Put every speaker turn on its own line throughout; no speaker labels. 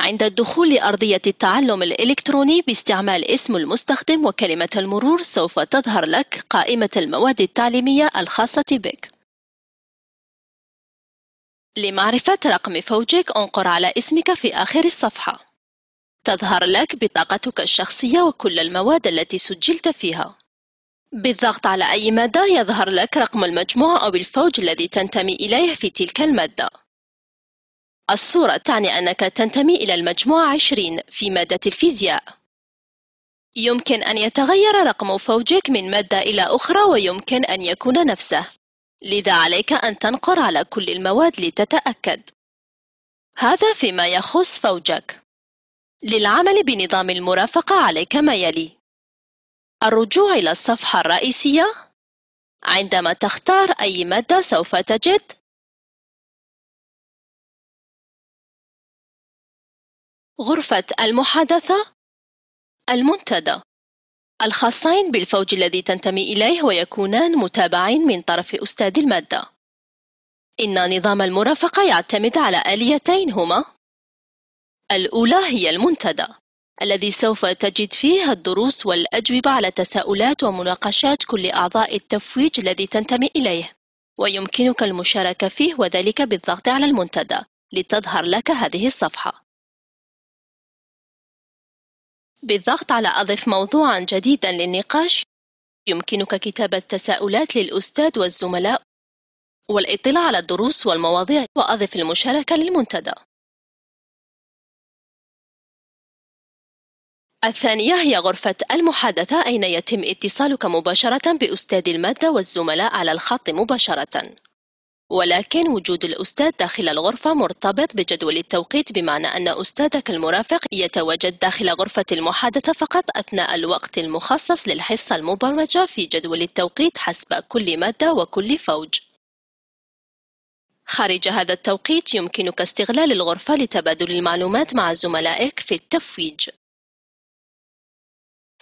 عند الدخول لأرضية التعلم الإلكتروني باستعمال اسم المستخدم وكلمة المرور سوف تظهر لك قائمة المواد التعليمية الخاصة بك. لمعرفة رقم فوجك انقر على اسمك في آخر الصفحة. تظهر لك بطاقتك الشخصية وكل المواد التي سجلت فيها. بالضغط على أي مادة يظهر لك رقم المجموع أو الفوج الذي تنتمي إليه في تلك المادة. الصورة تعني أنك تنتمي إلى المجموعة 20 في مادة الفيزياء. يمكن أن يتغير رقم فوجك من مادة إلى أخرى ويمكن أن يكون نفسه، لذا عليك أن تنقر على كل المواد لتتأكد. هذا فيما يخص فوجك. للعمل بنظام المرافقة عليك ما يلي: الرجوع إلى الصفحة الرئيسية. عندما تختار أي مادة سوف تجد غرفة المحادثة، المنتدى. الخاصين بالفوج الذي تنتمي إليه ويكونان متابعين من طرف أستاذ المادة. إن نظام المرافقة يعتمد على آليتين هما: الأولى هي المنتدى الذي سوف تجد فيه الدروس والأجوبة على تساؤلات ومناقشات كل أعضاء التفويج الذي تنتمي إليه، ويمكنك المشاركة فيه وذلك بالضغط على المنتدى لتظهر لك هذه الصفحة. بالضغط على أضف موضوعا جديدا للنقاش يمكنك كتابة تساؤلات للأستاذ والزملاء والاطلاع على الدروس والمواضيع وأضف المشاركة للمنتدى. الثانية هي غرفة المحادثة أين يتم اتصالك مباشرة بأستاذ المادة والزملاء على الخط مباشرة، ولكن وجود الأستاذ داخل الغرفة مرتبط بجدول التوقيت، بمعنى أن أستاذك المرافق يتواجد داخل غرفة المحادثة فقط أثناء الوقت المخصص للحصة المبرمجة في جدول التوقيت حسب كل مادة وكل فوج. خارج هذا التوقيت يمكنك استغلال الغرفة لتبادل المعلومات مع زملائك في التفويج.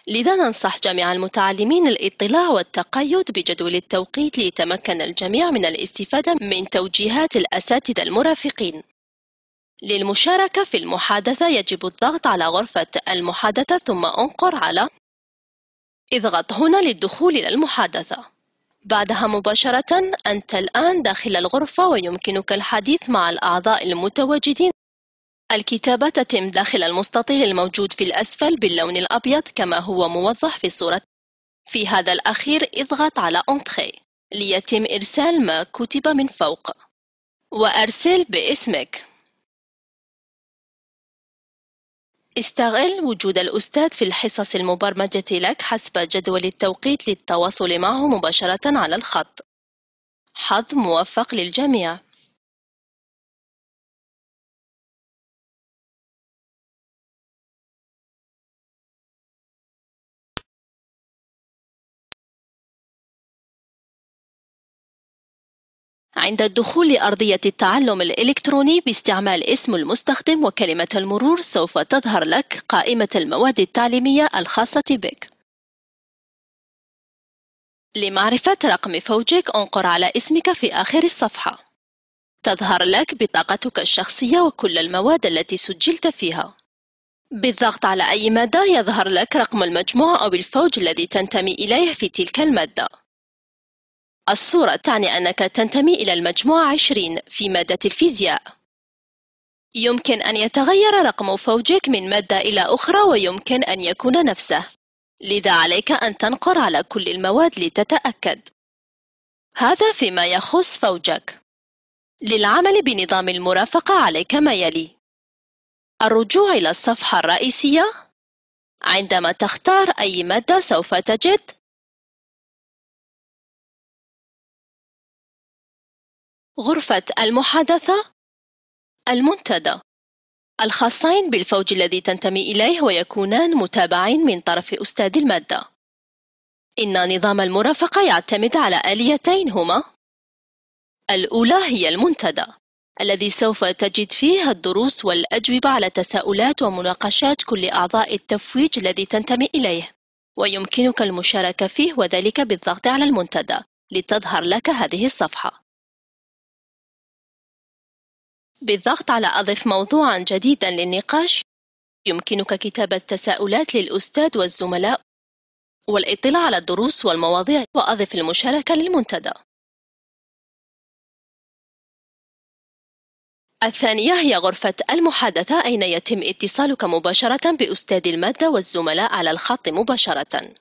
لذا ننصح جميع المتعلمين الاطلاع والتقيد بجدول التوقيت ليتمكن الجميع من الاستفادة من توجيهات الأساتذة المرافقين. للمشاركة في المحادثة يجب الضغط على غرفة المحادثة ثم انقر على اضغط هنا للدخول إلى المحادثة. بعدها مباشرة أنت الآن داخل الغرفة ويمكنك الحديث مع الأعضاء المتواجدين. الكتابة تتم داخل المستطيل الموجود في الأسفل باللون الأبيض كما هو موضح في الصورة. في هذا الأخير اضغط على Entrée ليتم إرسال ما كتب من فوق، وأرسل باسمك. استغل وجود الأستاذ في الحصص المبرمجة لك حسب جدول التوقيت للتواصل معه مباشرة على الخط. حظ موفق للجميع. عند الدخول لأرضية التعلم الإلكتروني باستعمال اسم المستخدم وكلمة المرور سوف تظهر لك قائمة المواد التعليمية الخاصة بك. لمعرفة رقم فوجك انقر على اسمك في آخر الصفحة. تظهر لك بطاقتك الشخصية وكل المواد التي سجلت فيها. بالضغط على أي مادة يظهر لك رقم المجموع أو الفوج الذي تنتمي إليه في تلك المادة. الصورة تعني أنك تنتمي إلى المجموعة 20 في مادة الفيزياء. يمكن أن يتغير رقم فوجك من مادة إلى أخرى ويمكن أن يكون نفسه، لذا عليك أن تنقر على كل المواد لتتأكد. هذا فيما يخص فوجك. للعمل بنظام المرافقة عليك ما يلي: الرجوع إلى الصفحة الرئيسية. عندما تختار أي مادة سوف تجد غرفة المحادثة، المنتدى. الخاصين بالفوج الذي تنتمي إليه ويكونان متابعين من طرف أستاذ المادة. إن نظام المرافقة يعتمد على آليتين هما: الأولى هي المنتدى الذي سوف تجد فيه الدروس والأجوبة على تساؤلات ومناقشات كل أعضاء التفويج الذي تنتمي إليه، ويمكنك المشاركة فيه وذلك بالضغط على المنتدى لتظهر لك هذه الصفحة. بالضغط على أضف موضوعًا جديدًا للنقاش يمكنك كتابة تساؤلات للأستاذ والزملاء والاطلاع على الدروس والمواضيع وأضف المشاركة للمنتدى. الثانية هي غرفة المحادثة أين يتم اتصالك مباشرة بأستاذ المادة والزملاء على الخط مباشرة،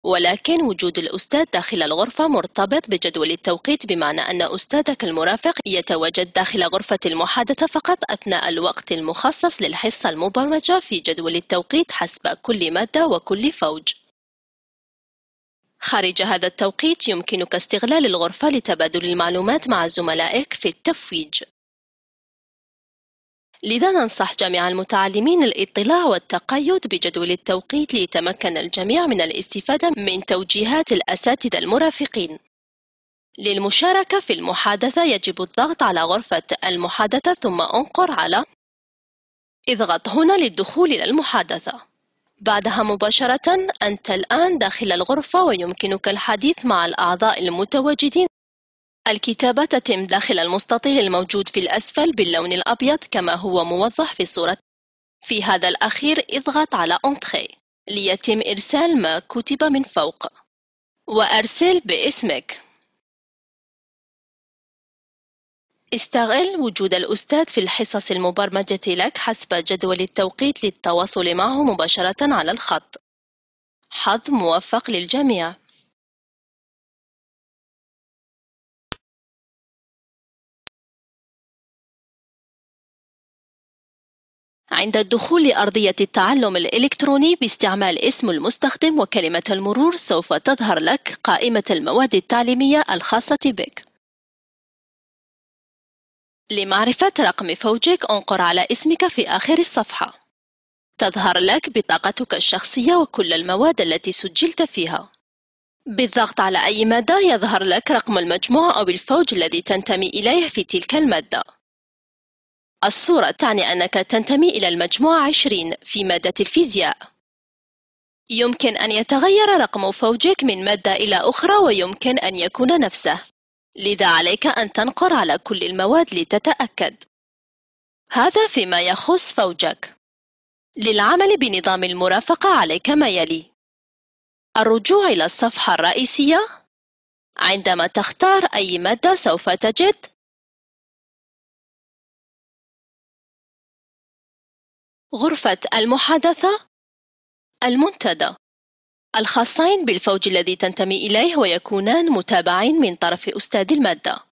ولكن وجود الأستاذ داخل الغرفة مرتبط بجدول التوقيت، بمعنى أن أستاذك المرافق يتواجد داخل غرفة المحادثة فقط أثناء الوقت المخصص للحصة المبرمجة في جدول التوقيت حسب كل مادة وكل فوج. خارج هذا التوقيت يمكنك استغلال الغرفة لتبادل المعلومات مع زملائك في التفويج. لذا ننصح جميع المتعلمين الاطلاع والتقيد بجدول التوقيت ليتمكن الجميع من الاستفادة من توجيهات الأساتذة المرافقين. للمشاركة في المحادثة يجب الضغط على غرفة المحادثة ثم انقر على اضغط هنا للدخول إلى المحادثة. بعدها مباشرة أنت الآن داخل الغرفة ويمكنك الحديث مع الأعضاء المتواجدين. الكتابة تتم داخل المستطيل الموجود في الأسفل باللون الأبيض كما هو موضح في الصورة. في هذا الأخير اضغط على Entrée ليتم إرسال ما كتب من فوق، وأرسل باسمك. استغل وجود الأستاذ في الحصص المبرمجة لك حسب جدول التوقيت للتواصل معه مباشرة على الخط. حظ موفق للجميع. عند الدخول لأرضية التعلم الإلكتروني باستعمال اسم المستخدم وكلمة المرور سوف تظهر لك قائمة المواد التعليمية الخاصة بك. لمعرفة رقم فوجك انقر على اسمك في آخر الصفحة. تظهر لك بطاقتك الشخصية وكل المواد التي سجلت فيها. بالضغط على أي مادة يظهر لك رقم المجموع أو الفوج الذي تنتمي إليه في تلك المادة. الصورة تعني أنك تنتمي إلى المجموعة 20 في مادة الفيزياء. يمكن أن يتغير رقم فوجك من مادة إلى أخرى ويمكن أن يكون نفسه، لذا عليك أن تنقر على كل المواد لتتأكد. هذا فيما يخص فوجك. للعمل بنظام المرافقة عليك ما يلي: الرجوع إلى الصفحة الرئيسية. عندما تختار أي مادة سوف تجد غرفة المحادثة، المنتدى. الخاصين بالفوج الذي تنتمي إليه ويكونان متابعين من طرف أستاذ المادة.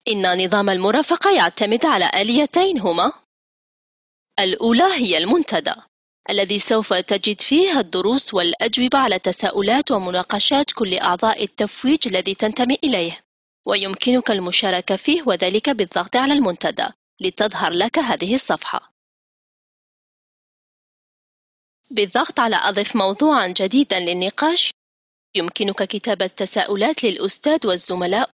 إن نظام المرافقة يعتمد على آليتين هما: الأولى هي المنتدى الذي سوف تجد فيه الدروس والأجوبة على تساؤلات ومناقشات كل أعضاء التفويج الذي تنتمي إليه، ويمكنك المشاركة فيه وذلك بالضغط على المنتدى لتظهر لك هذه الصفحة. بالضغط على أضف موضوعا جديدا للنقاش يمكنك كتابة تساؤلات للأستاذ والزملاء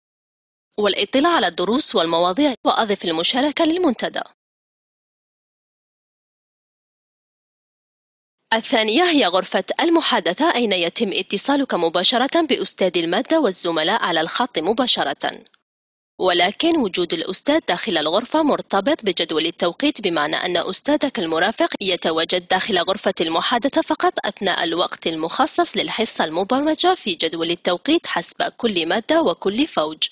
والاطلاع على الدروس والمواضيع وأضف المشاركة للمنتدى. الثانية هي غرفة المحادثة أين يتم اتصالك مباشرة بأستاذ المادة والزملاء على الخط مباشرة، ولكن وجود الأستاذ داخل الغرفة مرتبط بجدول التوقيت، بمعنى أن أستاذك المرافق يتواجد داخل غرفة المحادثة فقط أثناء الوقت المخصص للحصة المبرمجة في جدول التوقيت حسب كل مادة وكل فوج.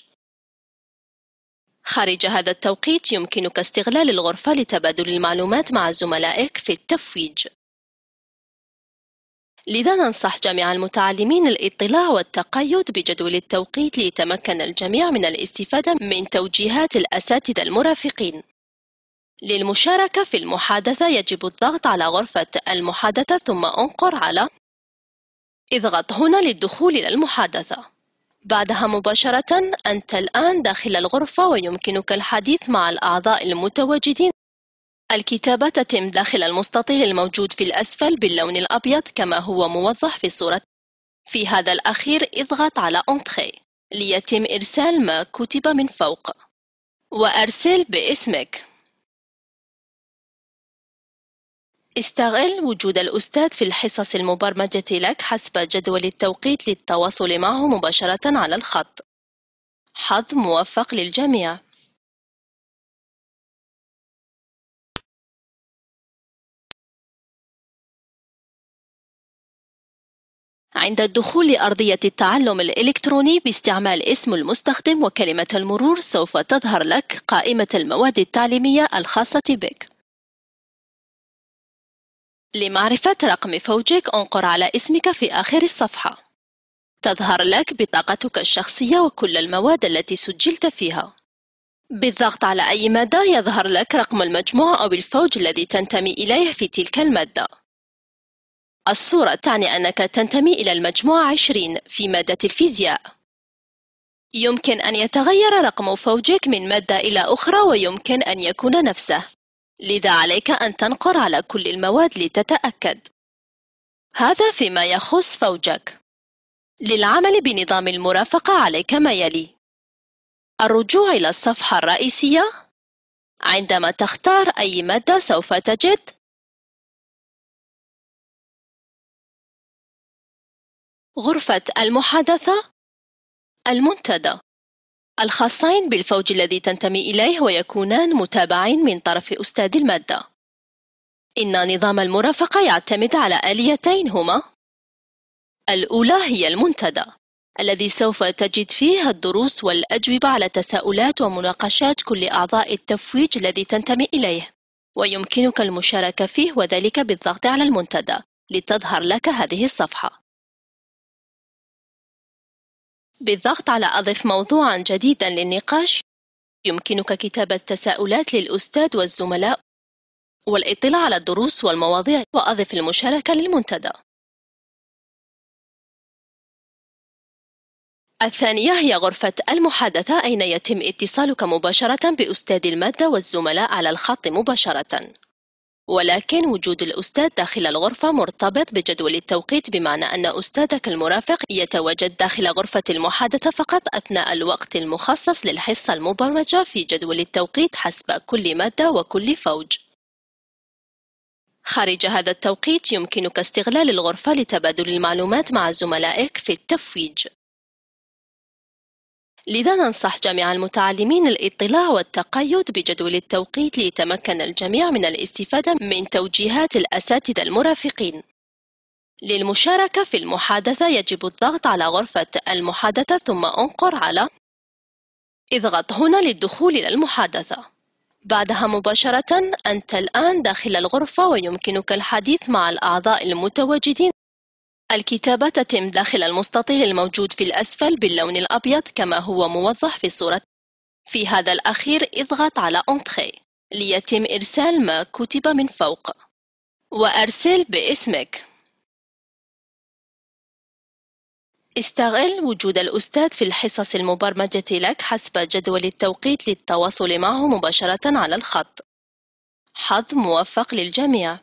خارج هذا التوقيت يمكنك استغلال الغرفة لتبادل المعلومات مع زملائك في التفويج. لذا ننصح جميع المتعلمين الاطلاع والتقيد بجدول التوقيت ليتمكن الجميع من الاستفادة من توجيهات الأساتذة المرافقين. للمشاركة في المحادثة يجب الضغط على غرفة المحادثة ثم انقر على اضغط هنا للدخول إلى المحادثة. بعدها مباشرة أنت الآن داخل الغرفة ويمكنك الحديث مع الأعضاء المتواجدين. الكتابة تتم داخل المستطيل الموجود في الأسفل باللون الأبيض كما هو موضح في الصورة. في هذا الأخير اضغط على Entrée ليتم إرسال ما كتب من فوق، وأرسل باسمك. استغل وجود الأستاذ في الحصص المبرمجة لك حسب جدول التوقيت للتواصل معه مباشرة على الخط. حظ موفق للجميع. عند الدخول لأرضية التعلم الإلكتروني باستعمال اسم المستخدم وكلمة المرور سوف تظهر لك قائمة المواد التعليمية الخاصة بك. لمعرفة رقم فوجك انقر على اسمك في آخر الصفحة. تظهر لك بطاقتك الشخصية وكل المواد التي سجلت فيها. بالضغط على أي مادة يظهر لك رقم المجموع أو الفوج الذي تنتمي إليه في تلك المادة. الصورة تعني أنك تنتمي إلى المجموعة 20 في مادة الفيزياء. يمكن أن يتغير رقم فوجك من مادة إلى أخرى ويمكن أن يكون نفسه، لذا عليك أن تنقر على كل المواد لتتأكد. هذا فيما يخص فوجك. للعمل بنظام المرافقة عليك ما يلي: الرجوع إلى الصفحة الرئيسية. عندما تختار أي مادة سوف تجد غرفة المحادثة، المنتدى، الخاصين بالفوج الذي تنتمي إليه ويكونان متابعين من طرف أستاذ المادة. إن نظام المرافقة يعتمد على آليتين هما: الأولى هي المنتدى الذي سوف تجد فيه الدروس والأجوبة على تساؤلات ومناقشات كل أعضاء التفويج الذي تنتمي إليه، ويمكنك المشاركة فيه وذلك بالضغط على المنتدى لتظهر لك هذه الصفحة. بالضغط على أضف موضوعا جديدا للنقاش يمكنك كتابة تساؤلات للأستاذ والزملاء والاطلاع على الدروس والمواضيع وأضف المشاركة للمنتدى. الثانية هي غرفة المحادثة أين يتم اتصالك مباشرة بأستاذ المادة والزملاء على الخط مباشرة، ولكن وجود الأستاذ داخل الغرفة مرتبط بجدول التوقيت، بمعنى أن أستاذك المرافق يتواجد داخل غرفة المحادثة فقط أثناء الوقت المخصص للحصة المبرمجة في جدول التوقيت حسب كل مادة وكل فوج. خارج هذا التوقيت يمكنك استغلال الغرفة لتبادل المعلومات مع زملائك في التفويج. لذا ننصح جميع المتعلمين الاطلاع والتقيد بجدول التوقيت ليتمكن الجميع من الاستفادة من توجيهات الأساتذة المرافقين. للمشاركة في المحادثة يجب الضغط على غرفة المحادثة ثم انقر على اضغط هنا للدخول إلى المحادثة. بعدها مباشرة أنت الآن داخل الغرفة ويمكنك الحديث مع الأعضاء المتواجدين. الكتابة تتم داخل المستطيل الموجود في الأسفل باللون الأبيض كما هو موضح في الصورة. في هذا الأخير اضغط على Entrée ليتم إرسال ما كتب من فوق، وأرسل باسمك. استغل وجود الأستاذ في الحصص المبرمجة لك حسب جدول التوقيت للتواصل معه مباشرة على الخط. حظ موفق للجميع.